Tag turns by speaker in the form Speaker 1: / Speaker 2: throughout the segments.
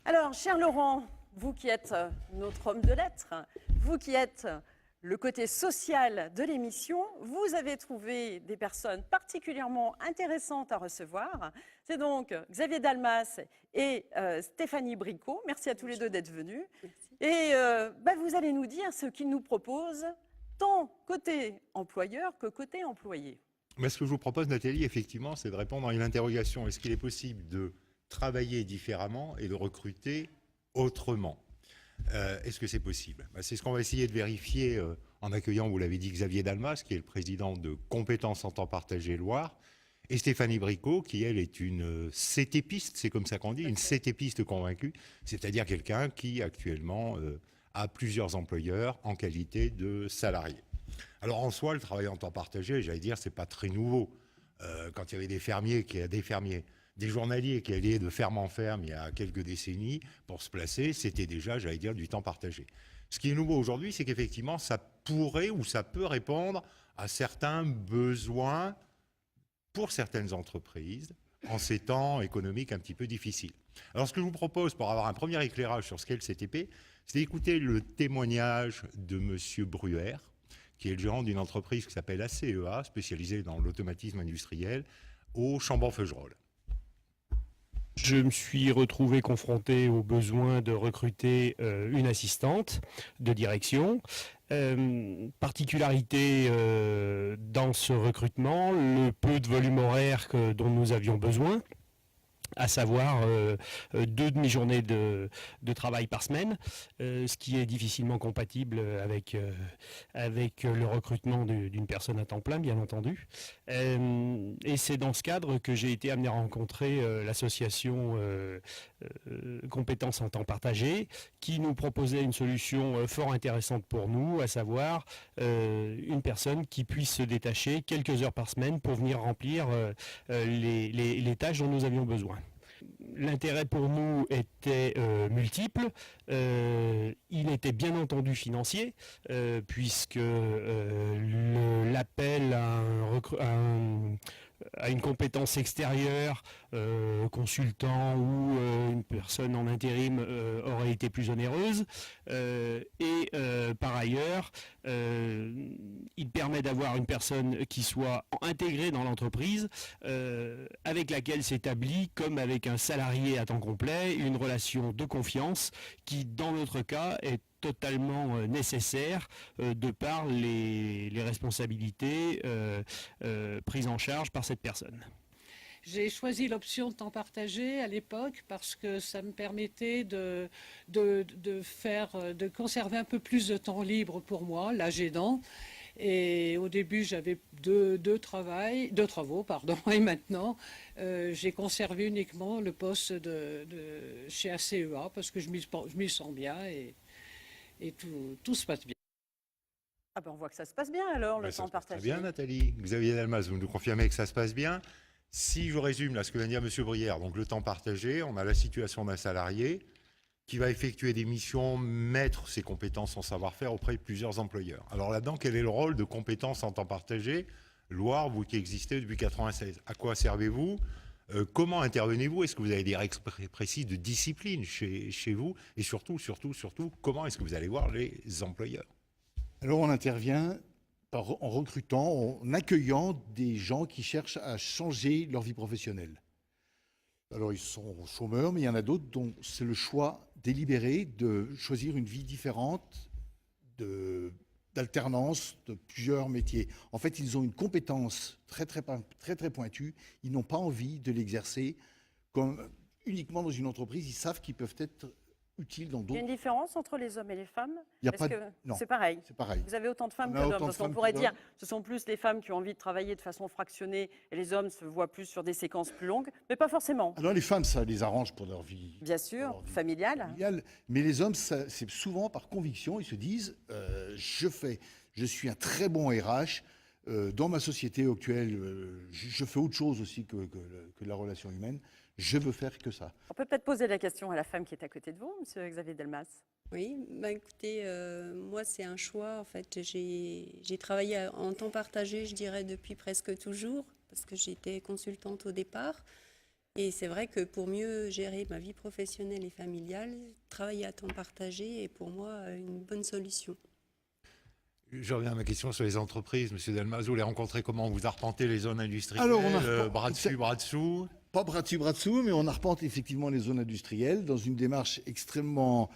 Speaker 1: Alors, cher Laurent, vous qui êtes notre homme de lettres, vous qui êtes le côté social de l'émission, vous avez trouvé des personnes particulièrement intéressantes à recevoir. C'est donc Xavier Dalmas et Stéphanie Bricot. Merci à tous les deux d'être venus.
Speaker 2: Merci.
Speaker 1: Et vous allez nous dire ce qu'ils nous proposent, tant côté employeur que côté employé.
Speaker 3: Mais ce que je vous propose, Nathalie, effectivement, c'est de répondre à une interrogation. Est-ce qu'il est possible de travailler différemment et de recruter autrement ? Est-ce que c'est possible ? C'est ce qu'on va essayer de vérifier en accueillant, vous l'avez dit, Xavier Dalmas, qui est le président de Compétences en temps partagé Loire, et Stéphanie Bricot, qui, elle, est une CTPiste, c'est comme ça qu'on dit, une CTPiste convaincue, c'est-à-dire quelqu'un qui, actuellement, a plusieurs employeurs en qualité de salarié. Alors, en soi, le travail en temps partagé, j'allais dire, c'est pas très nouveau. Quand il y avait des fermiers, des journaliers qui allaient de ferme en ferme il y a quelques décennies pour se placer, c'était déjà, j'allais dire, du temps partagé. Ce qui est nouveau aujourd'hui, c'est qu'effectivement, ça pourrait ou ça peut répondre à certains besoins pour certaines entreprises en ces temps économiques un petit peu difficiles. Alors, ce que je vous propose pour avoir un premier éclairage sur ce qu'est le CTP, c'est d'écouter le témoignage de M. Bruer, qui est le gérant d'une entreprise qui s'appelle ACEA, spécialisée dans l'automatisme industriel, au Chambord-Feugerolles.
Speaker 4: Je me suis retrouvé confronté au besoin de recruter une assistante de direction. Particularité dans ce recrutement, le peu de volume horaire dont nous avions besoin, à savoir 2 demi-journées de travail par semaine, ce qui est difficilement compatible avec le recrutement d'une personne à temps plein, bien entendu. Et c'est dans ce cadre que j'ai été amené à rencontrer l'association Compétences en temps partagé, qui nous proposait une solution fort intéressante pour nous, à savoir une personne qui puisse se détacher quelques heures par semaine pour venir remplir les tâches dont nous avions besoin. L'intérêt pour nous était multiple. Il était bien entendu financier, puisque l'appel à une compétence extérieure, consultant ou une personne en intérim aurait été plus onéreuse. Par ailleurs, il permet d'avoir une personne qui soit intégrée dans l'entreprise, avec laquelle s'établit, comme avec un salarié à temps complet, une relation de confiance qui, dans notre cas, est totalement nécessaire de par les responsabilités prises en charge par cette personne.
Speaker 2: J'ai choisi l'option de temps partagé à l'époque parce que ça me permettait de conserver un peu plus de temps libre pour moi, l'âge aidant. Et au début, j'avais deux travaux, et maintenant, j'ai conservé uniquement le poste chez ACEA parce que je m'y sens bien et tout se passe bien.
Speaker 1: Ah on voit que ça se passe bien alors, le temps partagé.
Speaker 3: Très bien, Nathalie. Xavier Dalmas, vous nous confirmez que ça se passe bien. Si je résume là ce que vient de dire M. Brière, donc le temps partagé, on a la situation d'un salarié qui va effectuer des missions, mettre ses compétences, son savoir-faire auprès de plusieurs employeurs. Alors là-dedans, quel est le rôle de compétences en temps partagé ? Loire, vous qui existez depuis 1996, à quoi servez-vous ? Comment intervenez-vous ? Est-ce que vous avez des règles précises de discipline chez vous ? Et surtout, comment est-ce que vous allez voir les employeurs ?
Speaker 5: Alors on intervient en recrutant, en accueillant des gens qui cherchent à changer leur vie professionnelle. Alors ils sont chômeurs, mais il y en a d'autres dont c'est le choix délibéré de choisir une vie différente, d'alternance de plusieurs métiers. En fait, ils ont une compétence très pointue. Ils n'ont pas envie de l'exercer uniquement dans une entreprise. Ils savent qu'ils peuvent être utiles dans d'autres.
Speaker 1: Il y a une différence entre les hommes et les femmes ?
Speaker 5: Non.
Speaker 1: C'est pareil.
Speaker 5: C'est pareil.
Speaker 1: Vous avez autant de femmes que d'hommes. Parce qu'on pourrait dire ce sont plus les femmes qui ont envie de travailler de façon fractionnée et les hommes se voient plus sur des séquences plus longues, mais pas forcément.
Speaker 5: Alors les femmes, ça les arrange pour leur vie.
Speaker 1: Bien sûr, familiale.
Speaker 5: Mais les hommes, c'est souvent par conviction. Ils se disent je suis un très bon RH. Dans ma société actuelle, je fais autre chose aussi que la relation humaine. Je veux faire que ça.
Speaker 1: On peut peut-être poser la question à la femme qui est à côté de vous, monsieur Xavier Dalmas.
Speaker 6: Oui, écoutez, moi c'est un choix. En fait, j'ai travaillé en temps partagé, je dirais, depuis presque toujours, parce que j'étais consultante au départ. Et c'est vrai que pour mieux gérer ma vie professionnelle et familiale, travailler à temps partagé est pour moi une bonne solution.
Speaker 3: Je reviens à ma question sur les entreprises. Monsieur Delmas, vous les rencontrez comment? Vous arpentez les zones industrielles,
Speaker 5: Alors, on arpente-
Speaker 3: bras dessus, bras dessous.
Speaker 5: Pas bras dessus, bras dessous, mais on arpente effectivement les zones industrielles dans une démarche extrêmement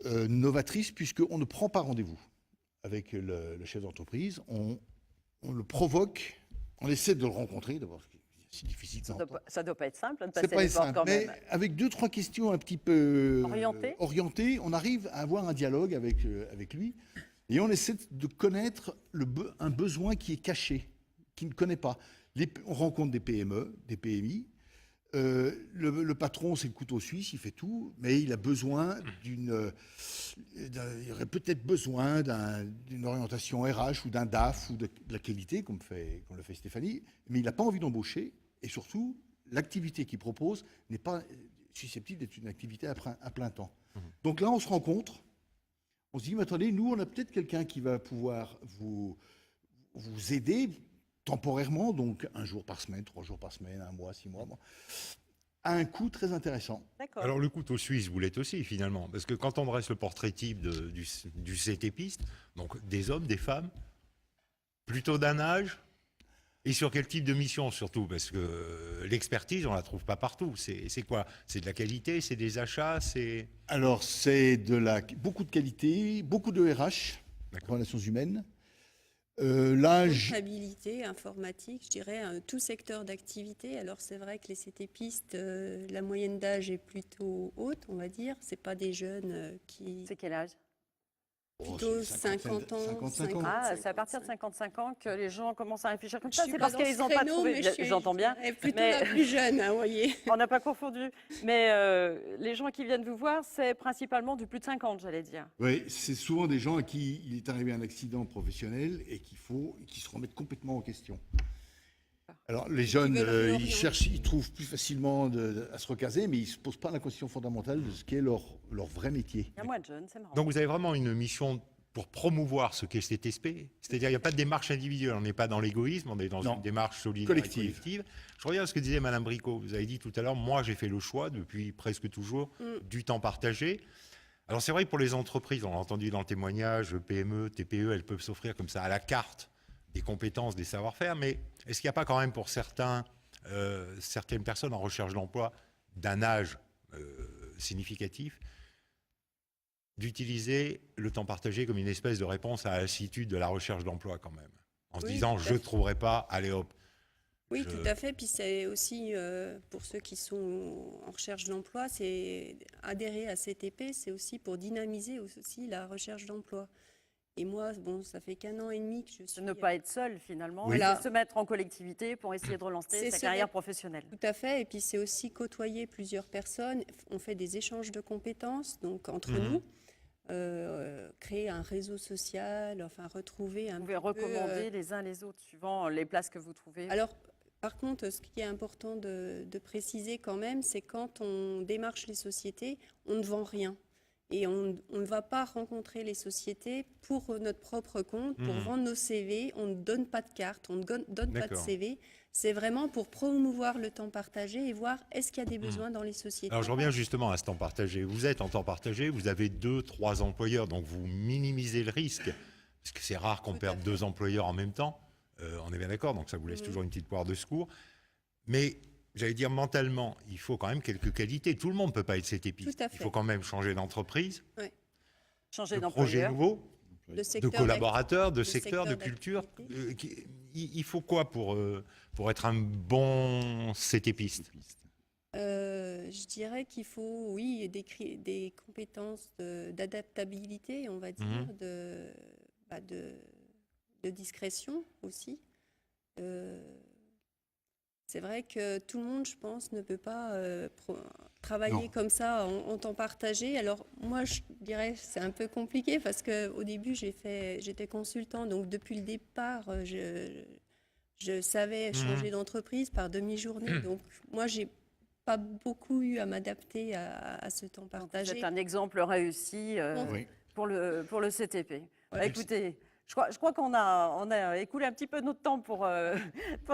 Speaker 5: novatrice, puisqu'on ne prend pas rendez-vous avec le chef d'entreprise. On le provoque, on essaie de le rencontrer, d'abord, c'est difficile de s'entendre.
Speaker 1: Ça doit pas être simple de
Speaker 5: C'est
Speaker 1: passer
Speaker 5: pas
Speaker 1: les portes
Speaker 5: simple,
Speaker 1: quand
Speaker 5: mais
Speaker 1: même.
Speaker 5: avec 2-3 questions un petit peu
Speaker 1: Orientées.
Speaker 5: on arrive à avoir un dialogue avec lui et on essaie de connaître un besoin qui est caché, qu'il ne connaît pas. On rencontre des PME, des PMI. Le patron, c'est le couteau suisse, il fait tout, mais il a besoin il aurait peut-être besoin d'une orientation RH ou d'un DAF ou de la qualité, comme le fait Stéphanie, mais il n'a pas envie d'embaucher. Et surtout, l'activité qu'il propose n'est pas susceptible d'être une activité à plein temps. Donc là, on se rencontre, on se dit, mais attendez, nous, on a peut-être quelqu'un qui va pouvoir vous aider temporairement, donc 1 jour par semaine, 3 jours par semaine, 1 mois, 6 mois, à un coût très intéressant.
Speaker 1: D'accord.
Speaker 3: Alors le couteau suisse, vous l'êtes aussi finalement, parce que quand on dresse le portrait type du CTPiste, donc des hommes, des femmes, plutôt d'un âge, et sur quel type de mission surtout, parce que l'expertise, on la trouve pas partout. C'est quoi? C'est de la qualité, c'est des achats, c'est...
Speaker 5: Alors, c'est beaucoup de qualité, beaucoup de RH,
Speaker 3: D'accord.
Speaker 5: relations humaines. L'âge,
Speaker 6: Comptabilité, informatique, je dirais, tout secteur d'activité. Alors c'est vrai que les CTPistes, la moyenne d'âge est plutôt haute, on va dire. C'est pas des jeunes qui...
Speaker 1: C'est quel âge?
Speaker 6: Plutôt 50 ans.
Speaker 5: 55 ans.
Speaker 1: Ah, c'est à partir de 55 ans que les gens commencent à réfléchir comme
Speaker 6: Je
Speaker 1: ça.
Speaker 6: suis
Speaker 1: C'est
Speaker 6: pas
Speaker 1: parce
Speaker 6: dans
Speaker 1: qu'ils
Speaker 6: ce
Speaker 1: n'ont pas
Speaker 6: créneau,
Speaker 1: trouvé.
Speaker 6: mais je suis-
Speaker 1: J'entends bien.
Speaker 6: je dirais plutôt
Speaker 1: mais-
Speaker 6: la plus jeune, hein, vous voyez.
Speaker 1: On n'a pas confondu. Mais les gens qui viennent vous voir, c'est principalement du plus de 50, j'allais dire.
Speaker 5: oui, c'est souvent des gens à qui il est arrivé un accident professionnel et qui se remettent complètement en question. Alors, les jeunes,
Speaker 6: veulent
Speaker 5: ils
Speaker 6: réorienter.
Speaker 5: cherchent, ils trouvent plus facilement à se recaser, mais ils ne se posent pas la question fondamentale de ce qu'est leur vrai métier.
Speaker 1: Il y a moins de jeunes, c'est marrant.
Speaker 3: Donc vous avez vraiment une mission pour promouvoir ce qu'est CTSP, c'est-à-dire il n'y a pas de démarche individuelle, on n'est pas dans l'égoïsme, on est dans
Speaker 5: Non.
Speaker 3: une démarche solidaire
Speaker 5: Collective.
Speaker 3: et collective. Je reviens à ce que disait Madame Bricot, vous avez dit tout à l'heure, moi j'ai fait le choix depuis presque toujours du temps partagé. Alors c'est vrai que pour les entreprises, on l'a entendu dans le témoignage, PME, TPE, elles peuvent s'offrir comme ça à la carte des compétences, des savoir-faire, mais est-ce qu'il n'y a pas quand même pour certaines personnes en recherche d'emploi d'un âge significatif d'utiliser le temps partagé comme une espèce de réponse à la lassitude de la recherche d'emploi quand même, en se
Speaker 6: Oui,
Speaker 3: disant
Speaker 6: tout à
Speaker 3: je ne
Speaker 6: fait.
Speaker 3: trouverai pas, allez hop.
Speaker 6: Oui,
Speaker 3: Je-
Speaker 6: tout à fait. Puis c'est aussi, pour ceux qui sont en recherche d'emploi, c'est adhérer à CTP, c'est aussi pour dynamiser aussi la recherche d'emploi. Et moi, bon, ça fait qu'1 an et demi que je suis...
Speaker 1: Ne pas être seul, finalement,
Speaker 6: Oui.
Speaker 1: et
Speaker 6: Voilà.
Speaker 1: se mettre en collectivité pour essayer de relancer
Speaker 6: C'est
Speaker 1: sa
Speaker 6: se
Speaker 1: carrière
Speaker 6: mettre-
Speaker 1: professionnelle.
Speaker 6: Tout à fait. Et puis c'est aussi côtoyer plusieurs personnes. On fait des échanges de compétences, donc entre nous. Créer un réseau social, enfin retrouver un
Speaker 1: Vous pouvez
Speaker 6: petit peu,
Speaker 1: recommander les uns les autres suivant les places que vous trouvez.
Speaker 6: Alors, par contre, ce qui est important de préciser quand même, c'est quand on démarche les sociétés, on ne vend rien. Et on ne va pas rencontrer les sociétés pour notre propre compte, pour vendre nos CV. On ne donne pas de carte, on ne donne pas de
Speaker 3: D'accord.
Speaker 6: CV. C'est vraiment pour promouvoir le temps partagé et voir est-ce qu'il y a des besoins dans les sociétés.
Speaker 3: Alors je reviens justement à ce temps partagé. Vous êtes en temps partagé, vous avez 2-3 employeurs, donc vous minimisez le risque, parce que c'est rare qu'on
Speaker 6: Tout à
Speaker 3: perde
Speaker 6: fait.
Speaker 3: 2 employeurs en même temps. On est bien d'accord, donc ça vous laisse toujours une petite poire de secours. Mais j'allais dire mentalement, il faut quand même quelques qualités. Tout le monde ne peut pas être CTPiste.
Speaker 6: Tout à
Speaker 3: Il
Speaker 6: fait.
Speaker 3: faut quand même changer d'entreprise,
Speaker 1: Changer
Speaker 3: de projet
Speaker 1: d'employeur.
Speaker 3: nouveau,
Speaker 6: Le
Speaker 3: de
Speaker 6: secteur
Speaker 3: collaborateurs, de
Speaker 6: le
Speaker 3: secteur, de
Speaker 6: secteur
Speaker 3: culture.
Speaker 6: d'activité.
Speaker 3: Il faut quoi pour être un bon CTPiste?
Speaker 6: Je dirais qu'il faut, oui, des compétences d'adaptabilité, on va dire, de discrétion aussi. C'est vrai que tout le monde, je pense, ne peut pas travailler
Speaker 5: Non.
Speaker 6: comme ça en temps partagé. Alors moi, je dirais que c'est un peu compliqué parce qu'au début, j'étais consultant, donc depuis le départ, je savais changer d'entreprise par demi-journée. Donc moi, j'ai pas beaucoup eu à m'adapter à ce temps
Speaker 1: Donc,
Speaker 6: partagé.
Speaker 1: Vous êtes un exemple réussi
Speaker 6: Bon.
Speaker 5: Oui.
Speaker 1: pour le CTP. Bah, écoutez, Je crois qu'on a écoulé un petit peu notre temps pour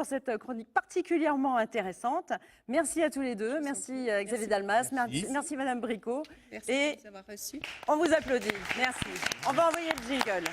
Speaker 1: cette chronique particulièrement intéressante. Merci à tous les deux. Merci Xavier Dalmas. Merci Madame Bricot.
Speaker 6: Merci
Speaker 1: Et
Speaker 6: de nous avoir reçus.
Speaker 1: on vous applaudit. Merci. On va envoyer le jingle.